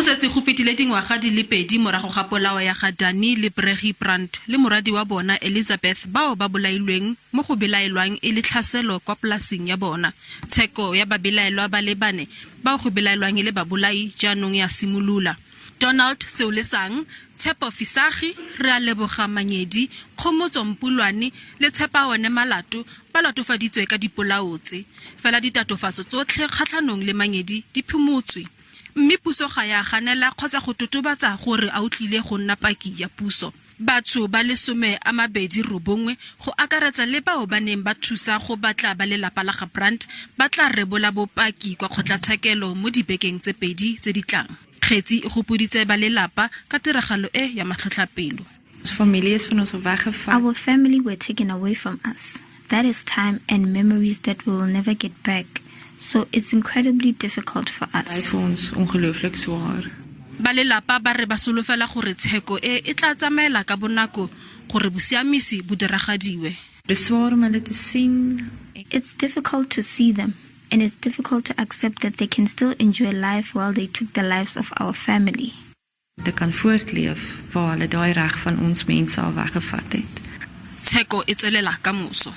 setse go fetile dingwaga di le pedi morago ga polao ya ga Danie le Breggie le moradi wa bona Elizabeth bao ba bolailweng mo go belaelwang e le tlhaselo kwa polasing ya bona. Tsheko ya babelaelwa ba le bane bao go belaelwang e le babolai jaanong ya simolola. Donald Seolesang, Tshepo Fisagi, Realeboga Manyedi, Phimotse le Tshepaone Malato ba latofaditswe ka dipolao tse. Fela ditatofatso tsotlhe kgatlhanong le Manyedi di phimotswe. Mme puso ga ya ganela kgotsa go totobatsa gore a utlwile go nna paki ya puso. Batho ba le 29 go akaretsa le bao ba neng ba thusa go batla ba lelapa la ga Brandt ba tla rebola bopaki kwa kgotlatshekelo mo dibekeng tse pedi tse di tlang. Kgetsi e gopoditse ba lelapa ka tiragalo e ya matlhotlhapelo. Our family were taken away from us. That is time and memories that we will never get back. So it's incredibly difficult for us. Ba lelapa ba re ba solofela gore tsheko e tla tsamaela ka bonako gore bosiamisi bo diragadiwe. It's difficult to see them, and it's difficult to accept that they can still enjoy life while they took the lives of our family. Tsheko e tswelela ka moso.